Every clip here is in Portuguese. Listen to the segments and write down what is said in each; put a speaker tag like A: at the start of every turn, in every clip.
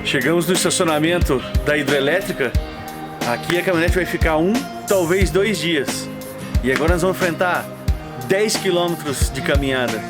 A: Chegamos no estacionamento da hidrelétrica. Aqui a caminhonete vai ficar talvez 2 dias. E agora nós vamos enfrentar 10 quilômetros de caminhada.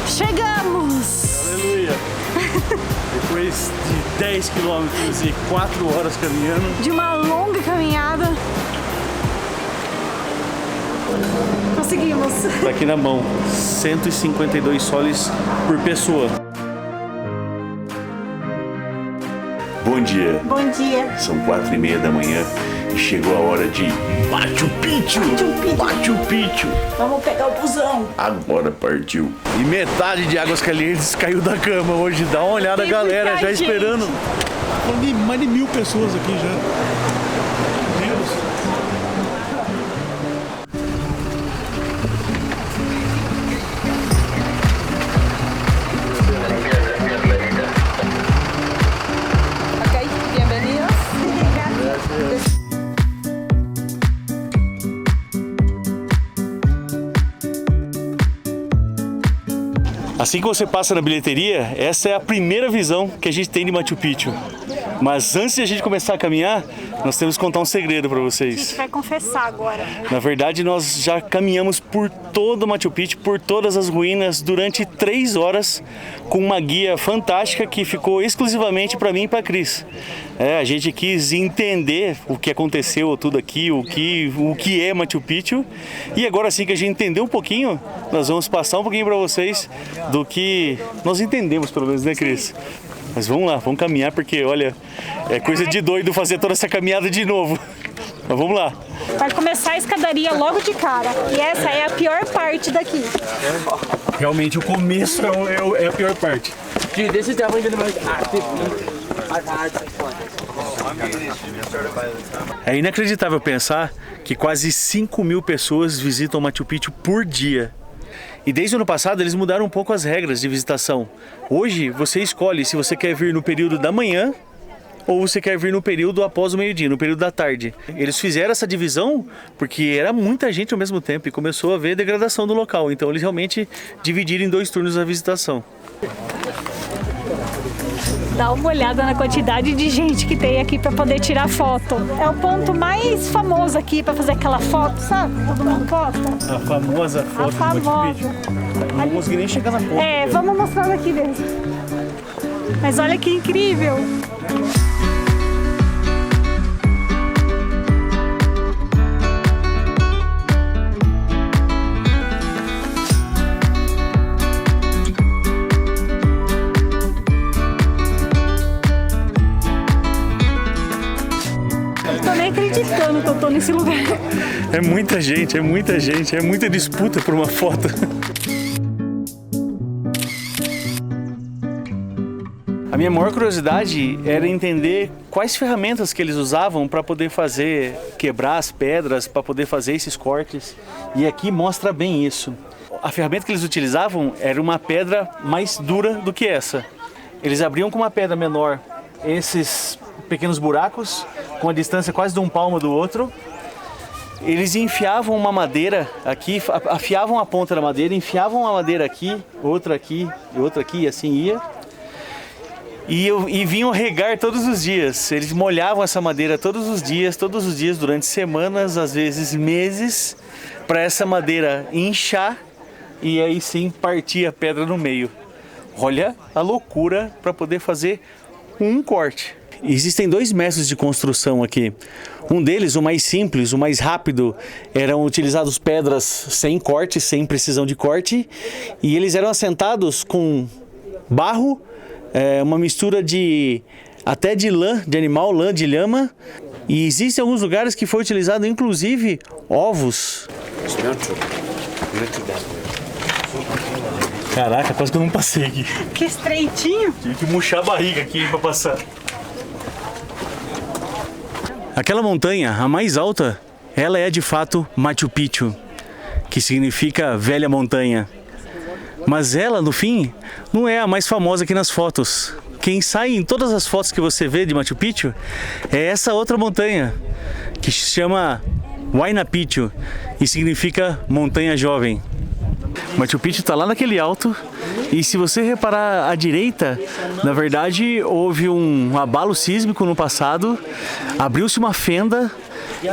B: Chegamos!
A: Aleluia! Depois de 10 quilômetros e 4 horas caminhando.
B: De uma longa caminhada. Conseguimos.
A: Tá aqui na mão, 152 soles por pessoa. Bom dia.
B: Bom dia.
A: São 4h30 da manhã e chegou a hora de Machu Picchu. Machu Picchu.
B: Vamos pegar o busão.
A: Agora partiu. E metade de Águas Calientes caiu da cama hoje. Dá uma olhada,
B: Tem
A: galera,
B: muita
A: já
B: gente.
A: esperando. Mais de 1000 pessoas aqui já. Meu Deus. Assim que você passa na bilheteria, essa é a primeira visão que a gente tem de Machu Picchu. Mas antes de a gente começar a caminhar, nós temos que contar um segredo para
B: A
A: vocês.
B: gente vai confessar agora.
A: Na verdade, nós já caminhamos por todo Machu Picchu, por todas as ruínas, durante 3 horas, com uma guia fantástica que ficou exclusivamente para mim e para a Cris. A gente quis entender o que aconteceu tudo aqui, o que é Machu Picchu. E agora sim que a gente entendeu um pouquinho, nós vamos passar um pouquinho para vocês do que nós entendemos, pelo menos, né, Cris? Mas vamos lá, vamos caminhar, porque, olha, é coisa de doido fazer toda essa caminhada de novo. Mas vamos lá.
B: Vai começar a escadaria logo de cara. E essa é a pior parte daqui.
A: Realmente, o começo é a pior parte.
C: Dude, this is definitely the most active I've had.
A: É inacreditável pensar que quase 5.000 pessoas visitam Machu Picchu por dia. E desde o ano passado eles mudaram um pouco as regras de visitação. Hoje você escolhe se você quer vir no período da manhã ou você quer vir no período após o meio-dia, no período da tarde. Eles fizeram essa divisão porque era muita gente ao mesmo tempo e começou a haver degradação do local. Então eles realmente dividiram em 2 turnos a visitação.
B: Dá uma olhada na quantidade de gente que tem aqui para poder tirar foto. É o ponto mais famoso aqui para fazer aquela foto, sabe? Todo mundo posta.
A: A famosa foto
B: A
A: do Machu Picchu.
B: famosa.
A: Não consegui nem chegar na foto.
B: Vamos mostrar daqui mesmo. Mas olha que incrível. Tô nem acreditando que eu tô nesse lugar.
A: É muita gente, é muita disputa por uma foto. A minha maior curiosidade era entender quais ferramentas que eles usavam para poder quebrar as pedras, para poder fazer esses cortes. E aqui mostra bem isso. A ferramenta que eles utilizavam era uma pedra mais dura do que essa. Eles abriam com uma pedra menor esses pequenos buracos, com a distância quase de um palmo do outro. Eles enfiavam uma madeira aqui, afiavam a ponta da madeira, enfiavam uma madeira aqui, outra aqui, e assim ia. E vinham regar todos os dias. Eles molhavam essa madeira todos os dias, durante semanas, às vezes meses, para essa madeira inchar e aí sim partir a pedra no meio. Olha a loucura para poder fazer um corte. Existem 2 métodos de construção aqui. Um deles, o mais simples, o mais rápido, eram utilizados pedras sem corte, sem precisão de corte, e eles eram assentados com barro, uma mistura até de lã de animal, lã de lhama, e existem alguns lugares que foi utilizado inclusive ovos. Caraca, quase que eu não passei aqui.
B: Que estreitinho.
A: Tive que murchar a barriga aqui para passar. Aquela montanha, a mais alta, ela é de fato Machu Picchu, que significa velha montanha. Mas ela, no fim, não é a mais famosa aqui nas fotos. Quem sai em todas as fotos que você vê de Machu Picchu é essa outra montanha, que se chama Huayna Picchu, e significa montanha jovem. Machu Picchu está lá naquele alto, e se você reparar à direita, na verdade houve um abalo sísmico no passado, abriu-se uma fenda,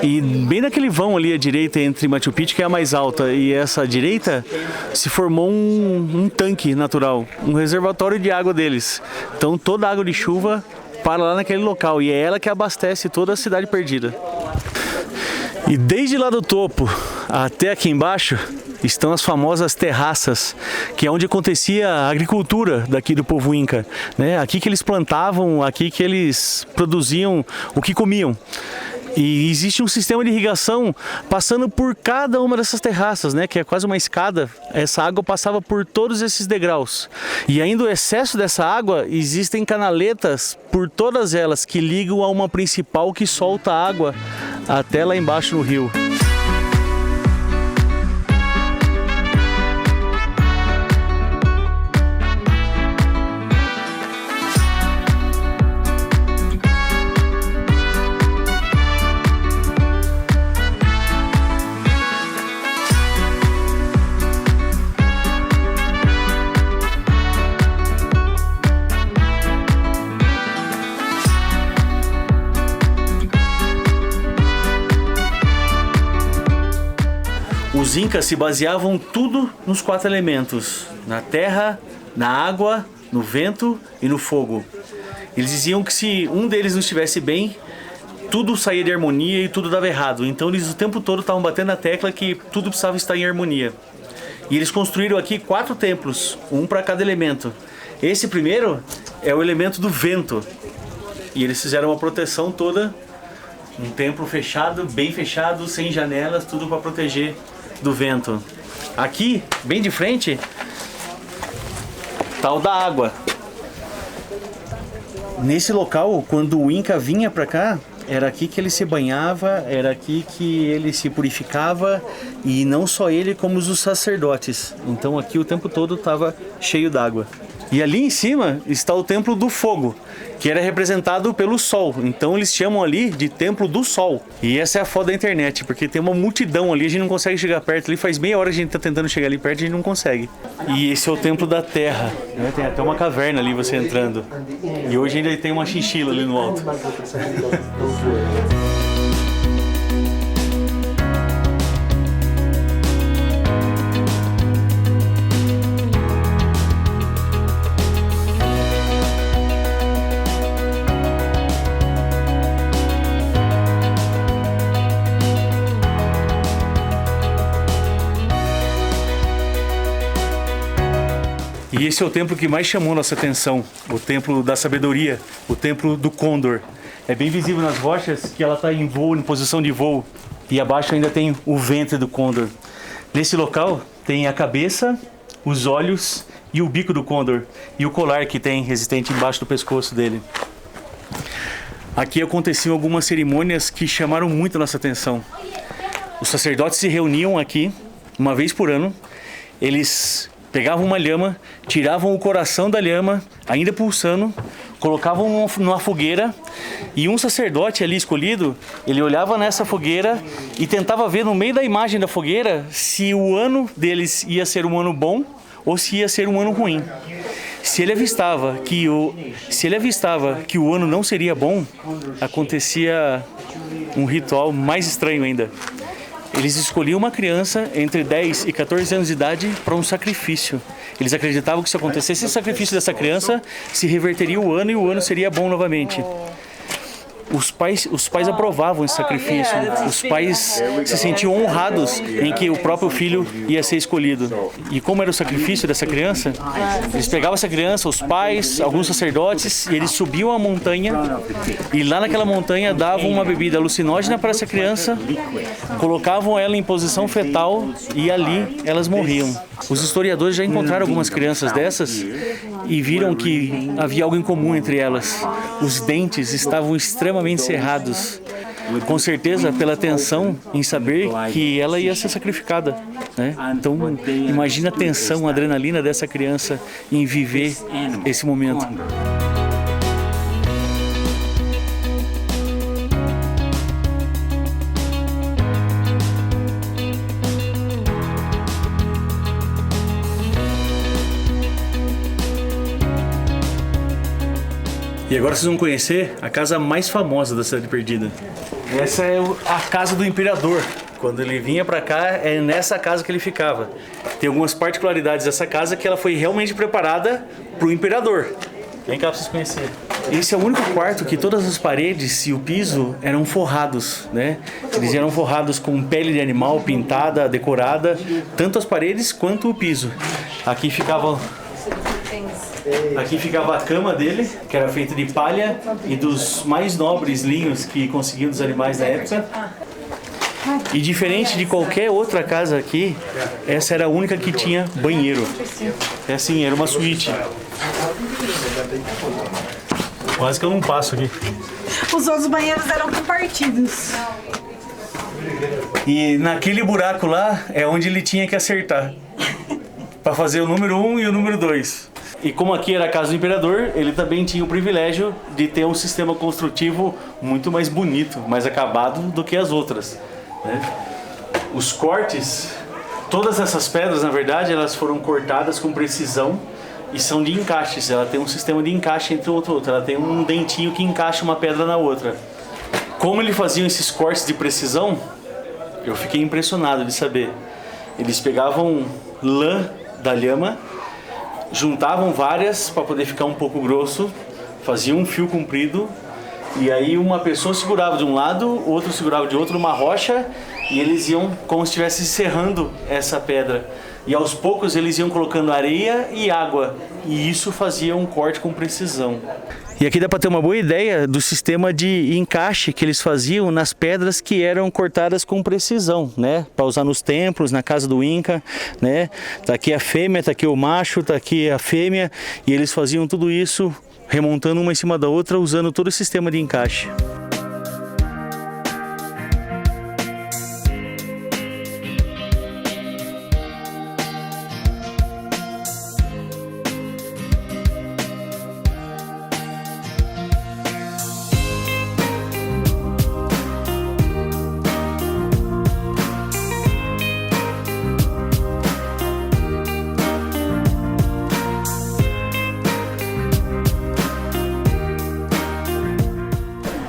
A: e bem naquele vão ali à direita entre Machu Picchu, que é a mais alta, e essa direita, se formou um tanque natural, um reservatório de água deles. Então toda a água de chuva para lá naquele local, e é ela que abastece toda a cidade perdida. E desde lá do topo até aqui embaixo estão as famosas terraças, que é onde acontecia a agricultura daqui do povo Inca, né? Aqui que eles plantavam, aqui que eles produziam o que comiam. E existe um sistema de irrigação passando por cada uma dessas terraças, né? Que é quase uma escada. Essa água passava por todos esses degraus. E ainda o excesso dessa água, existem canaletas por todas elas que ligam a uma principal que solta água até lá embaixo no rio. Os Incas se baseavam tudo nos 4 elementos: na terra, na água, no vento e no fogo. Eles diziam que se um deles não estivesse bem, tudo saía de harmonia e tudo dava errado. Então eles o tempo todo estavam batendo na tecla que tudo precisava estar em harmonia. E eles construíram aqui 4 templos, um para cada elemento. Esse primeiro é o elemento do vento. E eles fizeram uma proteção toda, um templo fechado, bem fechado, sem janelas, tudo para proteger do vento. Aqui, bem de frente, tá o da água. Nesse local, quando o Inca vinha para cá, era aqui que ele se banhava, era aqui que ele se purificava, e não só ele, como os sacerdotes. Então aqui o tempo todo estava cheio d'água. E ali em cima está o Templo do Fogo, que era representado pelo Sol. Então eles chamam ali de Templo do Sol. E essa é a foda da internet, porque tem uma multidão ali, a gente não consegue chegar perto. Ali faz meia hora que a gente está tentando chegar ali perto e a gente não consegue. E esse é o Templo da Terra, né? Tem até uma caverna ali você entrando. E hoje ainda tem uma chinchila ali no alto. E esse é o templo que mais chamou nossa atenção, o templo da sabedoria, o templo do Condor. É bem visível nas rochas que ela está em voo, em posição de voo, e abaixo ainda tem o ventre do Condor. Nesse local tem a cabeça, os olhos e o bico do Condor, e o colar que tem resistente embaixo do pescoço dele. Aqui aconteciam algumas cerimônias que chamaram muito a nossa atenção. Os sacerdotes se reuniam aqui uma vez por ano, eles pegavam uma lhama, tiravam o coração da lhama, ainda pulsando, colocavam numa fogueira, e um sacerdote ali escolhido, ele olhava nessa fogueira e tentava ver no meio da imagem da fogueira se o ano deles ia ser um ano bom ou se ia ser um ano ruim. Se ele avistava que o ano não seria bom, acontecia um ritual mais estranho ainda. Eles escolhiam uma criança entre 10 e 14 anos de idade para um sacrifício. Eles acreditavam que se acontecesse esse sacrifício dessa criança, se reverteria o ano e o ano seria bom novamente. Os pais aprovavam esse sacrifício. Os pais se sentiam honrados em que o próprio filho ia ser escolhido. E como era o sacrifício dessa criança, eles pegavam essa criança, os pais, alguns sacerdotes, e eles subiam a montanha, e lá naquela montanha davam uma bebida alucinógena para essa criança, colocavam ela em posição fetal e ali elas morriam. Os historiadores já encontraram algumas crianças dessas e viram que havia algo em comum entre elas. Os dentes estavam extremamente cerrados, com certeza pela tensão em saber que ela ia ser sacrificada, né? Então imagina a tensão, a adrenalina dessa criança em viver esse momento. E agora vocês vão conhecer a casa mais famosa da Cidade Perdida. Essa é a casa do imperador. Quando ele vinha pra cá, é nessa casa que ele ficava. Tem algumas particularidades dessa casa que ela foi realmente preparada pro imperador. Vem cá pra vocês conhecerem. Esse é o único quarto que todas as paredes e o piso eram forrados, né? Eles eram forrados com pele de animal pintada, decorada, tanto as paredes quanto o piso. Aqui ficava a cama dele, que era feita de palha e dos mais nobres linhos que conseguiam dos animais da época. E diferente de qualquer outra casa aqui, essa era a única que tinha banheiro. É assim, era uma suíte. Quase que eu não passo aqui.
B: Os outros banheiros eram compartidos.
A: E naquele buraco lá é onde ele tinha que acertar para fazer o número 1 e o número 2. E como aqui era a casa do imperador, ele também tinha o privilégio de ter um sistema construtivo muito mais bonito, mais acabado do que as outras, né? Os cortes, todas essas pedras, na verdade, elas foram cortadas com precisão e são de encaixes. Ela tem um sistema de encaixe entre uma e outra. Ela tem um dentinho que encaixa uma pedra na outra. Como eles faziam esses cortes de precisão, eu fiquei impressionado de saber. Eles pegavam lã da lhama, juntavam várias para poder ficar um pouco grosso, faziam um fio comprido e aí uma pessoa segurava de um lado, outro segurava de outro numa rocha e eles iam como se estivesse serrando essa pedra. E aos poucos eles iam colocando areia e água e isso fazia um corte com precisão. E aqui dá para ter uma boa ideia do sistema de encaixe que eles faziam nas pedras que eram cortadas com precisão, né? Para usar nos templos, na casa do Inca, né? Tá aqui a fêmea, tá aqui o macho, tá aqui a fêmea e eles faziam tudo isso remontando uma em cima da outra usando todo o sistema de encaixe.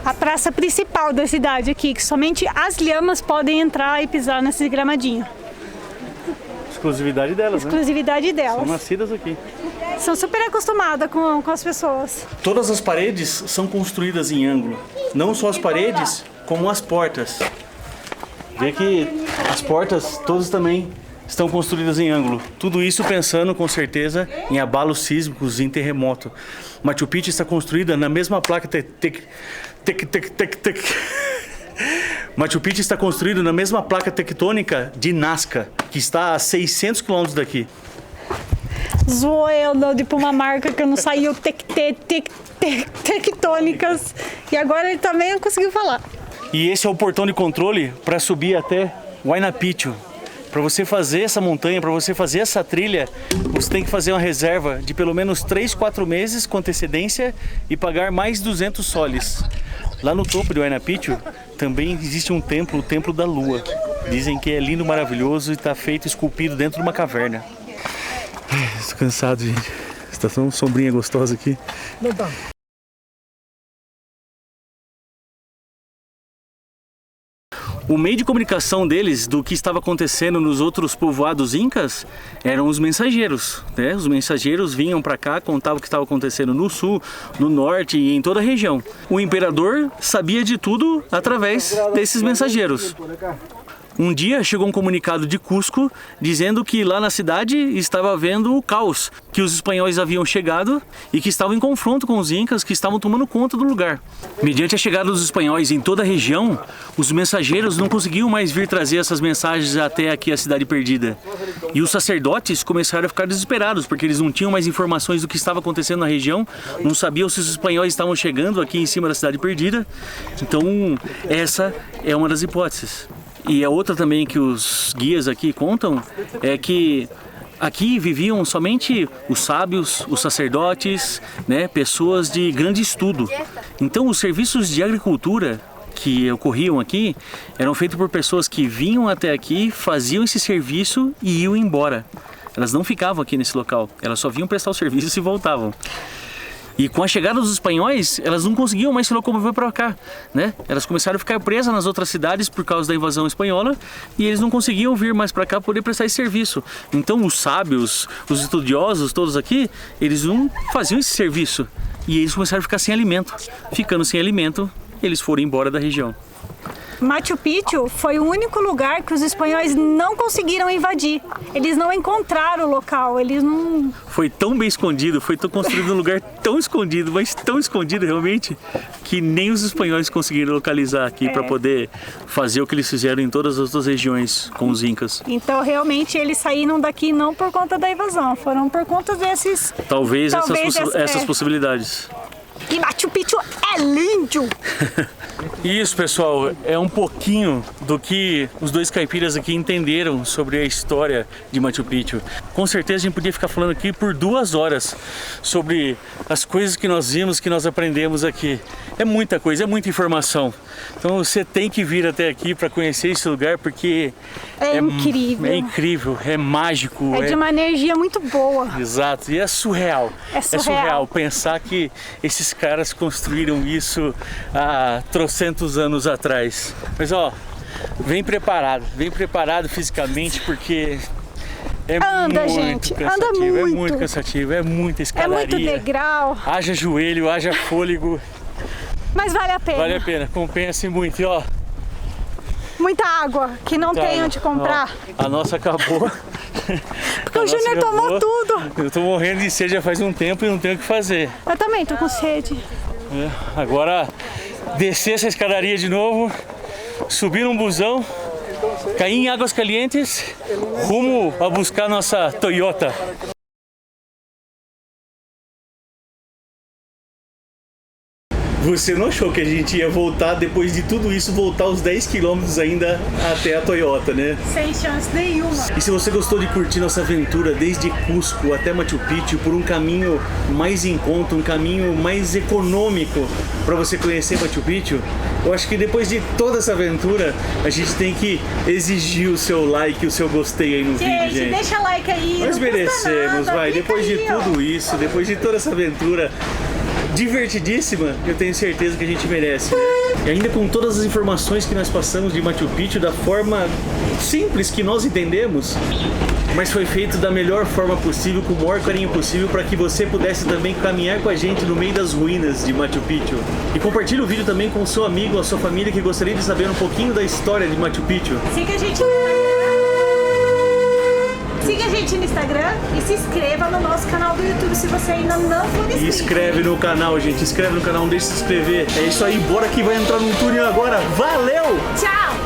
B: A praça principal da cidade aqui, que somente as lhamas podem entrar e pisar nesse gramadinho.
A: Exclusividade delas, né?
B: Exclusividade delas.
A: São nascidas aqui.
B: São super acostumadas com as pessoas.
A: Todas as paredes são construídas em ângulo. Não só as paredes, como as portas. Vê que as portas todas também estão construídas em ângulo. Tudo isso pensando, com certeza, em abalos sísmicos e em terremoto. Machu Picchu está construída na mesma placa Machu Picchu está construído na mesma placa tectônica de Nazca, que está a 600 quilômetros daqui.
B: Zoou eu de uma marca que eu não saiu tectônicas. E agora ele também conseguiu falar.
A: E esse é o portão de controle para subir até Huayna Picchu. Para você fazer essa montanha, para você fazer essa trilha, você tem que fazer uma reserva de pelo menos 3, 4 meses com antecedência e pagar mais 200 soles. Lá no topo de Huayna Picchu também existe um templo, o Templo da Lua. Dizem que é lindo, maravilhoso e está feito, esculpido dentro de uma caverna. Estou cansado, gente. Está tão sombrinha gostosa aqui.
C: Não tá.
A: O meio de comunicação deles, do que estava acontecendo nos outros povoados incas, eram os mensageiros, né? Os mensageiros vinham para cá, contavam o que estava acontecendo no sul, no norte e em toda a região. O imperador sabia de tudo através desses mensageiros. Um dia chegou um comunicado de Cusco dizendo que lá na cidade estava havendo o caos, que os espanhóis haviam chegado e que estavam em confronto com os incas, que estavam tomando conta do lugar. Mediante a chegada dos espanhóis em toda a região, os mensageiros não conseguiam mais vir trazer essas mensagens até aqui a Cidade Perdida. E os sacerdotes começaram a ficar desesperados, porque eles não tinham mais informações do que estava acontecendo na região, não sabiam se os espanhóis estavam chegando aqui em cima da Cidade Perdida. Então, essa é uma das hipóteses. E a outra também que os guias aqui contam é que aqui viviam somente os sábios, os sacerdotes, né, pessoas de grande estudo. Então os serviços de agricultura que ocorriam aqui eram feitos por pessoas que vinham até aqui, faziam esse serviço e iam embora. Elas não ficavam aqui nesse local, elas só vinham prestar o serviço e voltavam. E com a chegada dos espanhóis, elas não conseguiam mais se locomover para cá, né? Elas começaram a ficar presas nas outras cidades por causa da invasão espanhola e eles não conseguiam vir mais para cá para poder prestar esse serviço. Então os sábios, os estudiosos, todos aqui, eles não faziam esse serviço e eles começaram a ficar sem alimento. Ficando sem alimento, eles foram embora da região.
B: Machu Picchu foi o único lugar que os espanhóis não conseguiram invadir. Eles não encontraram o local, eles não...
A: Foi tão bem escondido, foi tão construído num lugar tão escondido, mas tão escondido realmente, que nem os espanhóis conseguiram localizar aqui para poder fazer o que eles fizeram em todas as outras regiões com os incas.
B: Então realmente eles saíram daqui não por conta da invasão, foram por conta desses...
A: Talvez essas possibilidades.
B: E Machu Picchu é lindo!
A: Isso, pessoal, é um pouquinho do que os dois caipiras aqui entenderam sobre a história de Machu Picchu. Com certeza a gente podia ficar falando aqui por 2 horas sobre as coisas que nós vimos, que nós aprendemos aqui. É muita coisa, é muita informação. Então você tem que vir até aqui para conhecer esse lugar porque
B: é incrível.
A: É incrível, é mágico.
B: É de uma energia muito boa.
A: Exato, e é surreal.
B: É surreal
A: pensar que esses caras construíram isso há trocentos anos atrás. Mas ó, vem preparado fisicamente porque é muito cansativo, é muito cansativo, é muita escadaria.
B: É muito degrau.
A: Haja joelho, haja fôlego.
B: Mas vale a pena.
A: Vale a pena, compensa muito, e ó.
B: Muita água, que não tem onde comprar.
A: Ó, a nossa acabou.
B: Porque o Júnior tomou tudo.
A: Eu tô morrendo de sede já faz um tempo e não tenho o que fazer.
B: Eu também tô com sede.
A: Agora, descer essa escadaria de novo, subir num busão, cair em Águas Calientes, rumo a buscar nossa Toyota. Você não achou que a gente ia voltar, depois de tudo isso, voltar os 10 quilômetros ainda até a Toyota, né?
B: Sem chance nenhuma.
A: E se você gostou de curtir nossa aventura desde Cusco até Machu Picchu por um caminho mais em conta, um caminho mais econômico para você conhecer Machu Picchu, eu acho que depois de toda essa aventura, a gente tem que exigir o seu like, o seu gostei aí no vídeo, gente.
B: Deixa like aí.
A: Nós merecemos, vai. Depois de tudo isso, depois de toda essa aventura divertidíssima, eu tenho certeza que a gente merece, né? E ainda com todas as informações que nós passamos de Machu Picchu da forma simples que nós entendemos, mas foi feito da melhor forma possível, com o maior carinho possível, para que você pudesse também caminhar com a gente no meio das ruínas de Machu Picchu. E compartilhe o vídeo também com o seu amigo, a sua família que gostaria de saber um pouquinho da história de Machu Picchu.
B: Siga a gente no Instagram e se inscreva no nosso canal do YouTube se você ainda não for inscrito.
A: E inscreve no canal, gente. Inscreve no canal, não deixe de se inscrever. É isso aí, bora que vai entrar no túnel agora. Valeu!
B: Tchau!